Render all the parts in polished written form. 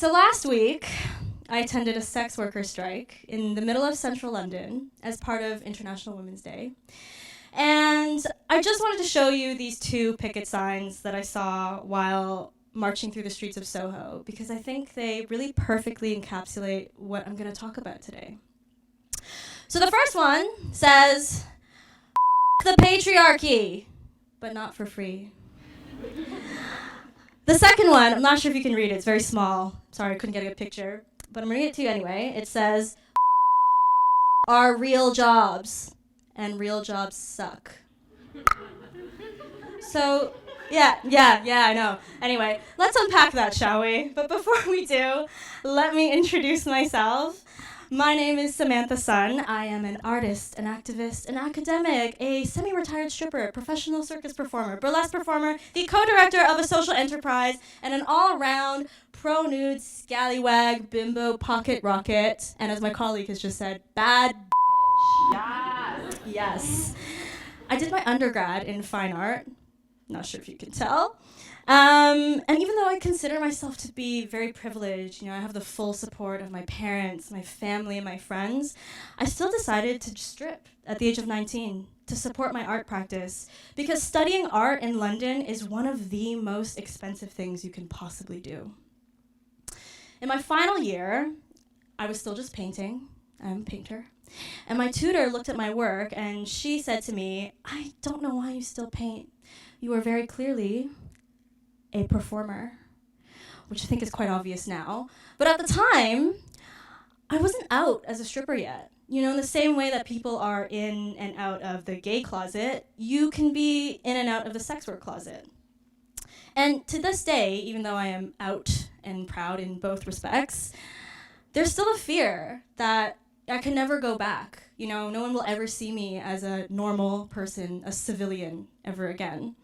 So last week, I attended a sex worker strike in the middle of central London as part of International Women's Day. And I just wanted to show you these two picket signs that I saw while marching through the streets of Soho, because I think they really perfectly encapsulate what I'm going to talk about today. So the first one says, "The patriarchy," but not for free. The second one, I'm not sure if you can read it, it's very small. Sorry, I couldn't get a good picture, but I'm reading it to you anyway. It says, "Are real jobs, and real jobs suck." So, yeah, I know. Anyway, let's unpack that, shall we? But before we do, let me introduce myself. My name is Samantha Sun. I am an artist, an activist, an academic, a semi-retired stripper, professional circus performer, burlesque performer, the co-director of a social enterprise, and an all-around pro-nude scallywag bimbo pocket rocket, and as my colleague has just said, bad bitch. Yes. I did my undergrad in fine art. Not sure if you can tell. And even though I consider myself to be very privileged, I have the full support of my parents, my family, and my friends, I still decided to strip at the age of 19 to support my art practice, because studying art in London is one of the most expensive things you can possibly do. In my final year, I was still just painting. I'm a painter. And my tutor looked at my work and she said to me, "I don't know why you still paint. You are very clearly a performer," which I think is quite obvious now. But at the time, I wasn't out as a stripper yet. In the same way that people are in and out of the gay closet, you can be in and out of the sex work closet. And to this day, even though I am out and proud in both respects, there's still a fear that I can never go back. No one will ever see me as a normal person, a civilian, ever again.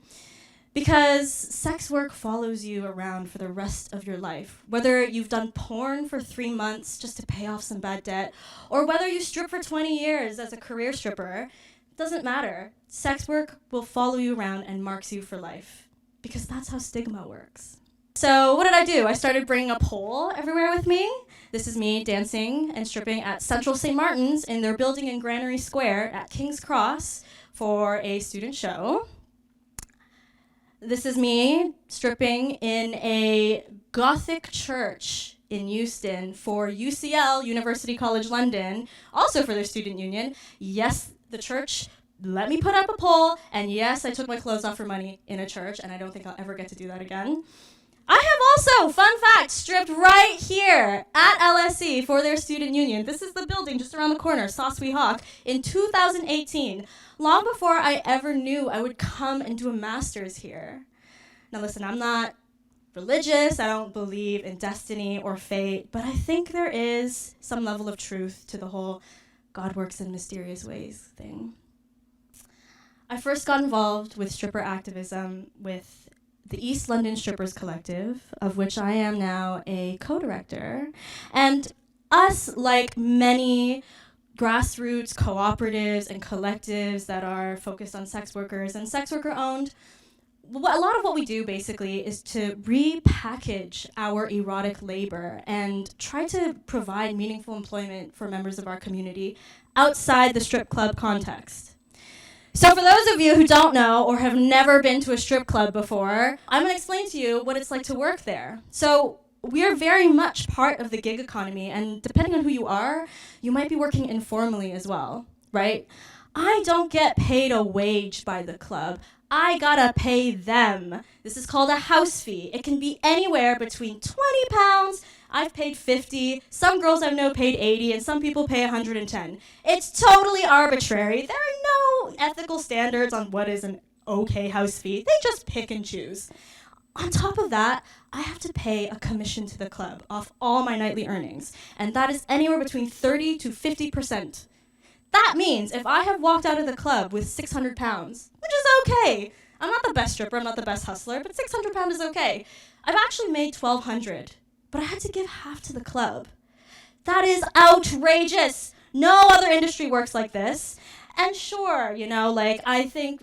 Because sex work follows you around for the rest of your life. Whether you've done porn for 3 months just to pay off some bad debt, or whether you strip for 20 years as a career stripper, it doesn't matter. Sex work will follow you around and marks you for life. Because that's how stigma works. So what did I do? I started bringing a pole everywhere with me. This is me dancing and stripping at Central St. Martin's in their building in Granary Square at King's Cross for a student show. This is me stripping in a Gothic church in Euston for UCL, University College London, also for their student union. Yes, the church let me put up a pole, and yes, I took my clothes off for money in a church, and I don't think I'll ever get to do that again. I have also, fun fact, stripped right here at LSE for their student union. This is the building just around the corner, Soswe Hawk, in 2018, long before I ever knew I would come and do a master's here. Now listen, I'm not religious, I don't believe in destiny or fate, but I think there is some level of truth to the whole God works in mysterious ways thing. I first got involved with stripper activism with the East London Strippers Collective, of which I am now a co-director. And us, like many grassroots cooperatives and collectives that are focused on sex workers and sex worker owned, a lot of what we do basically is to repackage our erotic labor and try to provide meaningful employment for members of our community outside the strip club context. So for those of you who don't know or have never been to a strip club before, I'm going to explain to you what it's like to work there. So we are very much part of the gig economy, and depending on who you are, you might be working informally as well, right? I don't get paid a wage by the club. I gotta pay them. This is called a house fee. It can be anywhere between £20, I've paid 50, some girls I know paid 80, and some people pay 110. It's totally arbitrary. There are no ethical standards on what is an okay house fee. They just pick and choose. On top of that, I have to pay a commission to the club off all my nightly earnings, and that is anywhere between 30 to 50%. That means if I have walked out of the club with £600, which is okay. I'm not the best stripper, I'm not the best hustler, but £600 is okay. I've actually made $1,200, but I had to give half to the club. That is outrageous. No other industry works like this. And sure, I think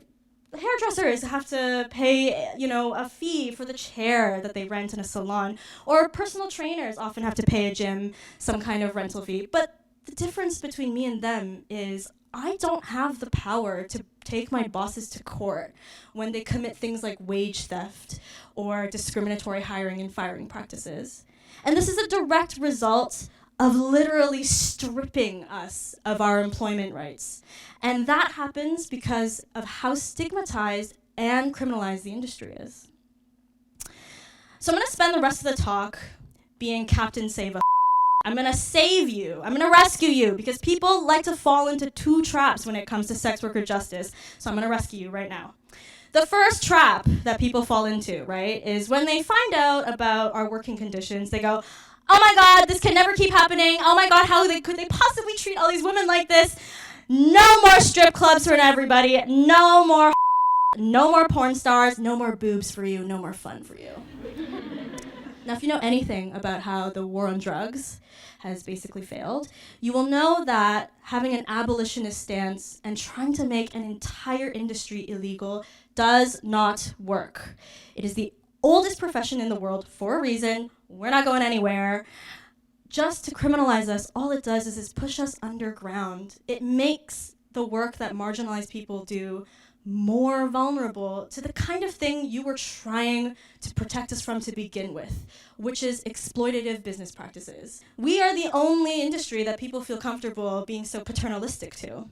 hairdressers have to pay, a fee for the chair that they rent in a salon, or personal trainers often have to pay a gym some kind of rental fee. But the difference between me and them is I don't have the power to take my bosses to court when they commit things like wage theft or discriminatory hiring and firing practices. And this is a direct result of literally stripping us of our employment rights. And that happens because of how stigmatized and criminalized the industry is. So I'm going to spend the rest of the talk being Captain Save-A. I'm going to save you. I'm going to rescue you, because people like to fall into two traps when it comes to sex worker justice. So I'm going to rescue you right now. The first trap that people fall into, right, is when they find out about our working conditions, they go, oh my God, this can never keep happening. Oh my God, could they possibly treat all these women like this? No more strip clubs for everybody. No more porn stars. No more boobs for you. No more fun for you. Now, if you know anything about how the war on drugs has basically failed, you will know that having an abolitionist stance and trying to make an entire industry illegal does not work. It is the oldest profession in the world for a reason. We're not going anywhere. Just to criminalize us, all it does is push us underground. It makes the work that marginalized people do more vulnerable to the kind of thing you were trying to protect us from to begin with, which is exploitative business practices. We are the only industry that people feel comfortable being so paternalistic to.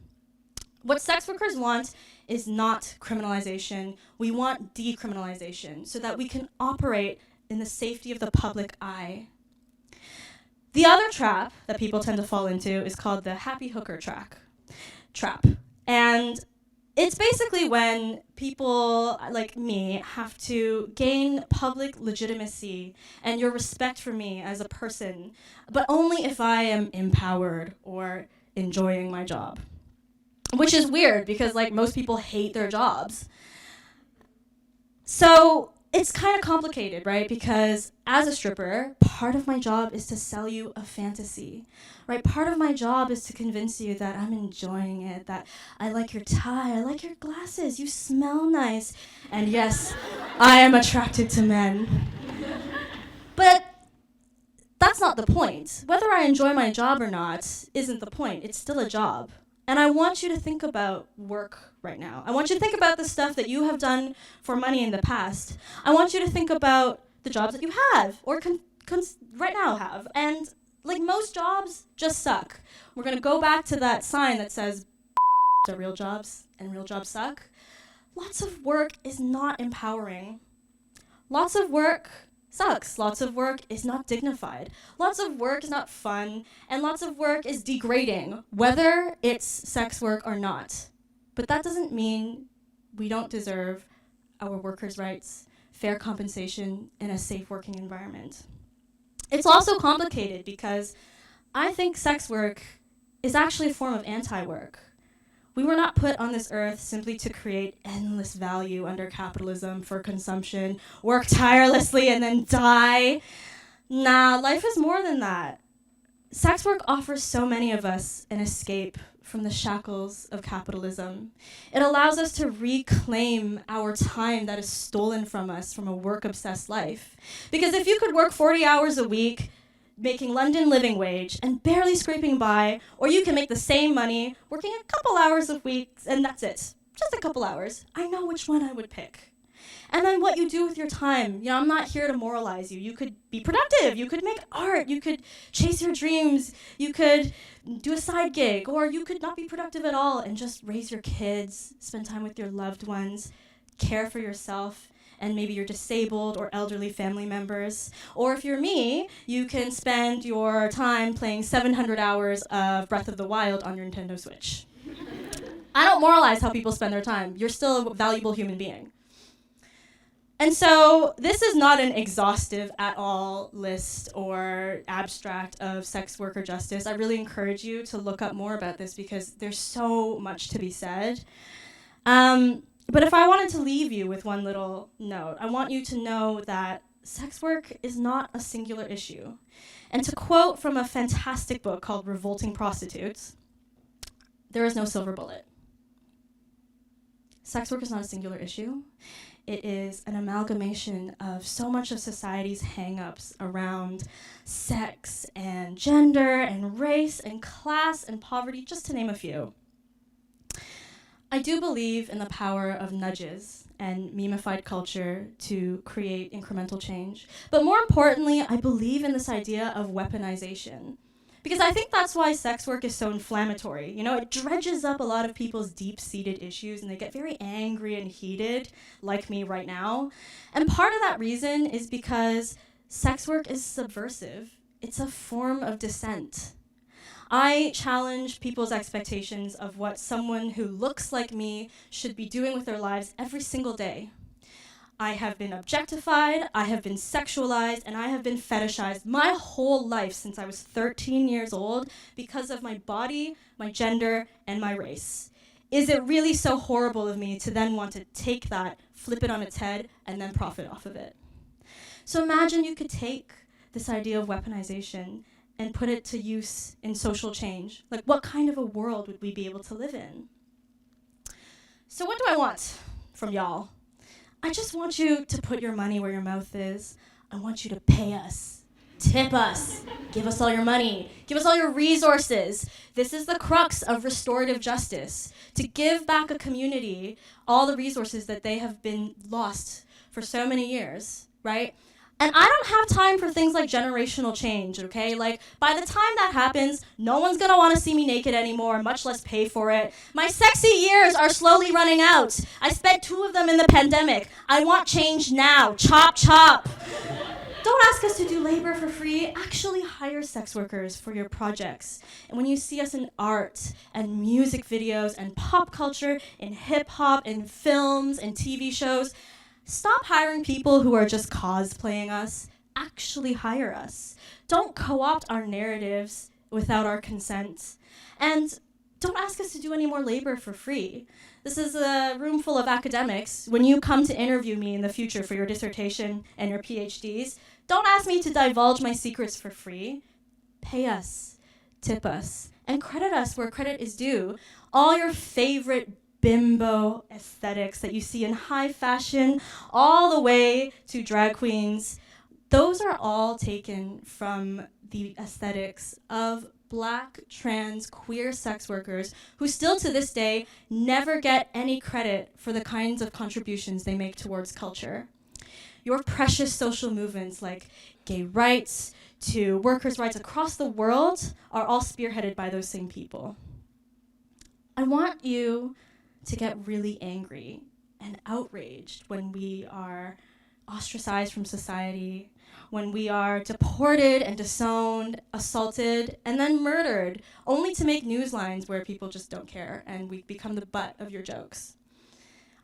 What sex workers want is not criminalization. We want decriminalization so that we can operate in the safety of the public eye. The other trap that people tend to fall into is called the happy hooker trap. And it's basically when people like me have to gain public legitimacy and your respect for me as a person, but only if I am empowered or enjoying my job. Which is weird because most people hate their jobs. So it's kind of complicated, right? Because as a stripper, part of my job is to sell you a fantasy, right? Part of my job is to convince you that I'm enjoying it, that I like your tie, I like your glasses, you smell nice, and yes, I am attracted to men. But that's not the point. Whether I enjoy my job or not isn't the point. It's still a job. And I want you to think about work right now. I want you to think about the stuff that you have done for money in the past. I want you to think about the jobs that you have or right now have. And most jobs just suck. We're going to go back to that sign that says are real jobs and real jobs suck. Lots of work is not empowering. Lots of work sucks. Lots of work is not dignified. Lots of work is not fun. And lots of work is degrading, whether it's sex work or not. But that doesn't mean we don't deserve our workers' rights, fair compensation, and a safe working environment. It's also complicated because I think sex work is actually a form of anti-work. We were not put on this earth simply to create endless value under capitalism for consumption, work tirelessly, and then die. Nah, life is more than that. Sex work offers so many of us an escape from the shackles of capitalism. It allows us to reclaim our time that is stolen from us from a work-obsessed life. Because if you could work 40 hours a week, making London living wage and barely scraping by, or you can make the same money working a couple hours a week, and that's it. Just a couple hours. I know which one I would pick. And then what you do with your time. I'm not here to moralize you. You could be productive. You could make art. You could chase your dreams. You could do a side gig. Or you could not be productive at all and just raise your kids, spend time with your loved ones, care for yourself, and maybe your disabled or elderly family members. Or if you're me, you can spend your time playing 700 hours of Breath of the Wild on your Nintendo Switch. I don't moralize how people spend their time. You're still a valuable human being. And so this is not an exhaustive at all list or abstract of sex worker justice. I really encourage you to look up more about this because there's so much to be said. But if I wanted to leave you with one little note, I want you to know that sex work is not a singular issue. And to quote from a fantastic book called Revolting Prostitutes, there is no silver bullet. sex work is not a singular issue. It is an amalgamation of so much of society's hang-ups around sex and gender and race and class and poverty, just to name a few. I do believe in the power of nudges and memified culture to create incremental change. But more importantly, I believe in this idea of weaponization. Because I think that's why sex work is so inflammatory. You know, it dredges up a lot of people's deep-seated issues and they get very angry and heated, like me right now. And part of that reason is because sex work is subversive. It's a form of dissent. I challenge people's expectations of what someone who looks like me should be doing with their lives every single day. I have been objectified, I have been sexualized, and I have been fetishized my whole life since I was 13 years old because of my body, my gender, and my race. Is it really so horrible of me to then want to take that, flip it on its head, and then profit off of it? So imagine you could take this idea of weaponization and put it to use in social change. Like, what kind of a world would we be able to live in? So what do I want from y'all? I just want you to put your money where your mouth is. I want you to pay us, tip us, give us all your money, give us all your resources. This is the crux of restorative justice, to give back a community all the resources that they have been lost for so many years, right? And I don't have time for things like generational change, okay? Like, by the time that happens, no one's gonna wanna see me naked anymore, much less pay for it. My sexy years are slowly running out. I spent 2 of them in the pandemic. I want change now. Chop, chop. Don't ask us to do labor for free. Actually hire sex workers for your projects. And when you see us in art and music videos and pop culture, in hip hop, in films and TV shows, stop hiring people who are just cosplaying us. Actually hire us. Don't co-opt our narratives without our consent. And don't ask us to do any more labor for free. This is a room full of academics. When you come to interview me in the future for your dissertation and your PhDs, don't ask me to divulge my secrets for free. Pay us, tip us, and credit us where credit is due. All your favorite bimbo aesthetics that you see in high fashion, all the way to drag queens, those are all taken from the aesthetics of Black, trans, queer sex workers who still to this day never get any credit for the kinds of contributions they make towards culture. Your precious social movements like gay rights to workers' rights across the world are all spearheaded by those same people. I want you to get really angry and outraged when we are ostracized from society, when we are deported and disowned, assaulted, and then murdered, only to make news lines where people just don't care and we become the butt of your jokes.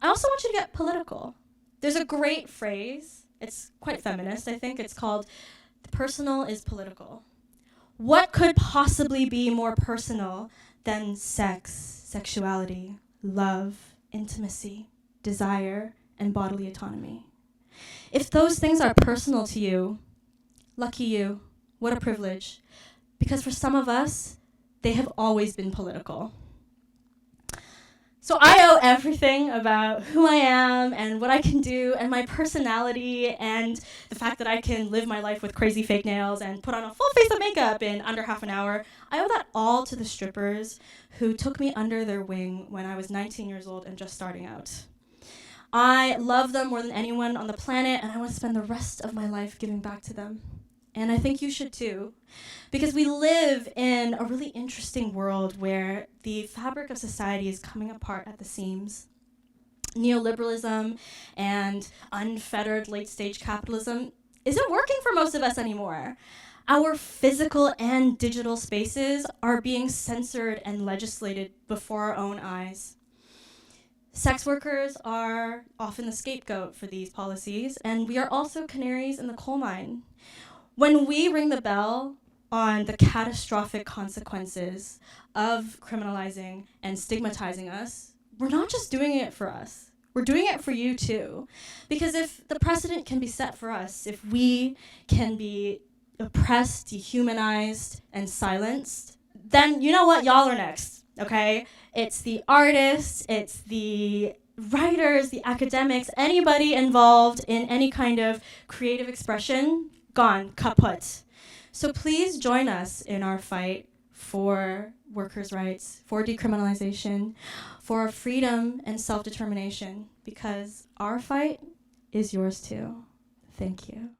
I also want you to get political. There's a great phrase, it's quite feminist, I think. It's called, "The personal is political." What could possibly be more personal than sex, sexuality, love, intimacy, desire, and bodily autonomy? If those things are personal to you, lucky you, what a privilege. Because for some of us, they have always been political. So I owe everything about who I am and what I can do and my personality and the fact that I can live my life with crazy fake nails and put on a full face of makeup in under half an hour. I owe that all to the strippers who took me under their wing when I was 19 years old and just starting out. I love them more than anyone on the planet, and I want to spend the rest of my life giving back to them. And I think you should too, because we live in a really interesting world where the fabric of society is coming apart at the seams. Neoliberalism and unfettered late-stage capitalism isn't working for most of us anymore. Our physical and digital spaces are being censored and legislated before our own eyes. Sex workers are often the scapegoat for these policies, and we are also canaries in the coal mine. When we ring the bell on the catastrophic consequences of criminalizing and stigmatizing us, we're not just doing it for us. We're doing it for you too. Because if the precedent can be set for us, if we can be oppressed, dehumanized, and silenced, then you know what? Y'all are next, okay? It's the artists, it's the writers, the academics, anybody involved in any kind of creative expression, gone, kaput. So please join us in our fight for workers' rights, for decriminalization, for freedom and self-determination, because our fight is yours too. Thank you.